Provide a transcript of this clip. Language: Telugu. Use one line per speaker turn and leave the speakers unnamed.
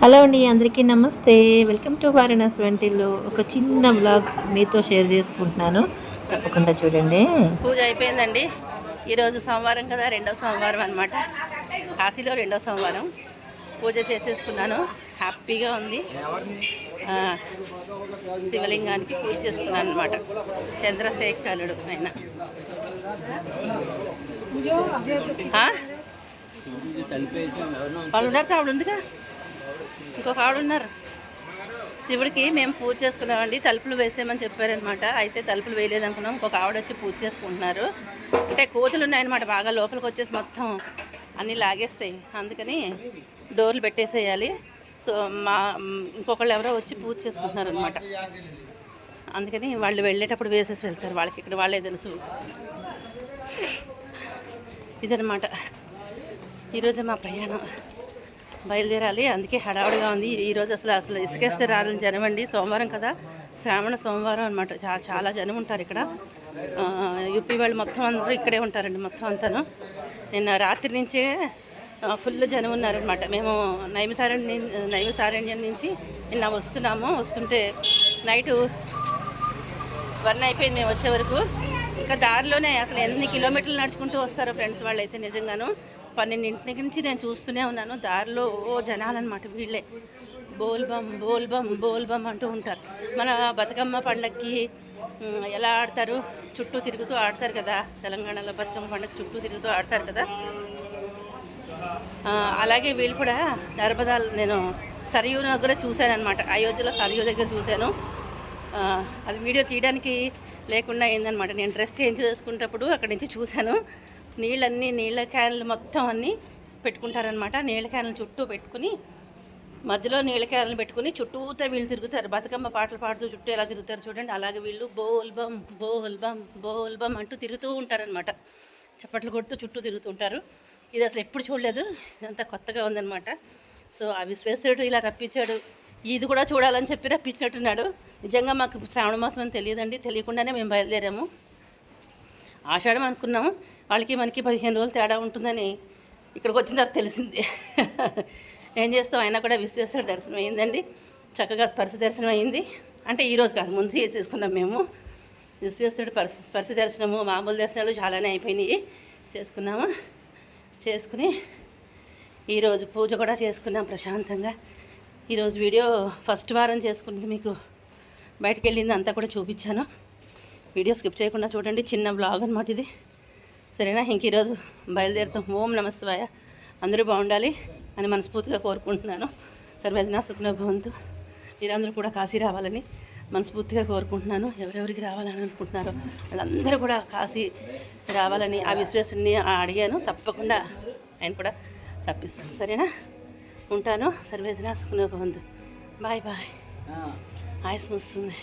హలో అండి, అందరికీ నమస్తే. వెల్కమ్ టు వారణాసి వంటిల్లు. ఒక చిన్న వ్లాగ్ మీతో షేర్ చేసుకుంటున్నాను, తప్పకుండా చూడండి.
పూజ అయిపోయిందండి. ఈరోజు సోమవారం కదా, రెండో సోమవారం అనమాట. కాశీలో రెండో సోమవారం పూజ చేసేసుకున్నాను. హ్యాపీగా ఉంది. శివలింగానికి పూజ చేసుకున్నాను అనమాట. చంద్రశేఖరుడు ఆయన. వాళ్ళు ఉన్నారు, ఆవిడ ఉందిగా, ఇంకొక ఆవిడ ఉన్నారు. శివుడికి మేము పూజ చేసుకున్నామండి. తలుపులు వేసేయమని చెప్పారనమాట. అయితే తలుపులు వేయలేదనుకున్నాం. ఇంకొక ఆవిడ వచ్చి పూజ చేసుకుంటున్నారు. అంటే కోతులు ఉన్నాయన్నమాట, బాగా లోపలికి వచ్చేసి మొత్తం అన్నీ లాగేస్తాయి. అందుకని డోర్లు పెట్టేసేయాలి. సో ఇంకొకళ్ళు ఎవరో వచ్చి పూజ చేసుకుంటున్నారు అనమాట. అందుకని వాళ్ళు వెళ్ళేటప్పుడు వేసేసి వెళ్తారు. వాళ్ళకి ఇక్కడ వాళ్ళే తెలుసు. ఇదనమాట ఈరోజు మా ప్రయాణం. బయలుదేరాలి, అందుకే హడావుడిగా ఉంది. ఈరోజు అసలు ఇసుకేస్తే రాలని జనం అండి. సోమవారం కదా, శ్రావణ సోమవారం అనమాట. చాలా జనం ఉంటారు ఇక్కడ. యూపీ వాళ్ళు మొత్తం అందరూ ఇక్కడే ఉంటారండి, మొత్తం అంతాను. నిన్న రాత్రి నుంచే ఫుల్ జనం ఉన్నారనమాట. మేము నైమిసారణ్యం నుంచి నిన్న వస్తుంటే నైటు 1 అయిపోయింది మేము వచ్చే వరకు. ఇంకా దారిలోనే అసలు ఎన్ని కిలోమీటర్లు నడుచుకుంటూ వస్తారో ఫ్రెండ్స్ వాళ్ళు అయితే. నిజంగాను 12 నుంచి నేను చూస్తూనే ఉన్నాను. దారిలో జనాలన్నమాట. వీళ్ళే బోల్బమ్ బోల్బమ్ బోల్బమ్ అంటూ ఉంటారు. మన బతుకమ్మ పండగకి ఎలా ఆడతారు, చుట్టూ తిరుగుతూ ఆడతారు కదా. తెలంగాణలో బతుకమ్మ పండుగ చుట్టూ తిరుగుతూ ఆడతారు కదా. అలాగే వీళ్ళు కూడా నర్మదాలు, నేను సరియు దగ్గర చూశాను అనమాట. అయోధ్యలో సరియు దగ్గర చూశాను. అది వీడియో తీయడానికి లేకుండా అయిందనమాట. నేను డ్రెస్ చేంజ్ చేసుకునేటప్పుడు అక్కడి నుంచి చూశాను. నీళ్ళ క్యాన్లు మొత్తం అన్నీ పెట్టుకుంటారనమాట. నీళ్ళ క్యాన్లు చుట్టూ పెట్టుకుని, మధ్యలో నీళ్ళ క్యాన్లు పెట్టుకుని చుట్టూతో వీళ్ళు తిరుగుతారు. బతుకమ్మ పాటలు పాడుతూ చుట్టూ ఎలా తిరుగుతారు చూడండి. అలాగే వీళ్ళు బోల్బమ్ బోల్బమ్ బోల్బమ్ అంటూ తిరుగుతూ ఉంటారనమాట. చప్పట్లు కొడుతూ చుట్టూ తిరుగుతుంటారు. ఇది అసలు ఎప్పుడు చూడలేదు, ఇదంతా కొత్తగా ఉందన్నమాట. సో ఆ విశ్వేశ్వరుడు ఇలా రప్పించాడు. ఇది కూడా చూడాలని చెప్పి రప్పించినట్టున్నాడు. నిజంగా మాకు శ్రావణ మాసం అని తెలియదండి. తెలియకుండానే మేము బయలుదేరాము. ఆషాఢం అనుకున్నాము. వాళ్ళకి మనకి 15 రోజులు తేడా ఉంటుందని ఇక్కడికి వచ్చిన తర్వాత తెలిసింది. ఏం చేస్తాం, అయినా కూడా విశ్వేశ్వరుడు దర్శనం అయిందండి. చక్కగా స్పర్శ దర్శనం అయింది. అంటే ఈరోజు కాదు, ముందు చేసేసుకున్నాం మేము. విశ్వేశ్వరుడు స్పర్శ దర్శనము, మామూలు దర్శనాలు చాలానే అయిపోయినాయి. చేసుకుని ఈరోజు పూజ కూడా చేసుకున్నాం ప్రశాంతంగా. ఈరోజు వీడియో ఫస్ట్ వారం చేసుకున్నది మీకు బయటకు వెళ్ళింది అంతా కూడా చూపించాను. వీడియో స్కిప్ చేయకుండా చూడండి. చిన్న బ్లాగ్ అనమాట ఇది, సరేనా. ఇంక ఈరోజు బయలుదేరుతాం. ఓం నమః శివాయ. అందరూ బాగుండాలి అని మనస్ఫూర్తిగా కోరుకుంటున్నాను. సర్వేజన సుఖనో భవంతు. మీరందరూ కూడా కాశీ రావాలని మనస్ఫూర్తిగా కోరుకుంటున్నాను. ఎవరెవరికి రావాలని అనుకుంటున్నారో వాళ్ళందరూ కూడా కాశీ రావాలని ఆ విశ్వాసాన్ని అడిగాను. తప్పకుండా ఆయన కూడా తప్పిస్తాను, సరేనా. ఉంటాను. సర్వేజన సుఖనో భవంతు. Bye bye. ఆయాసం వస్తుంది.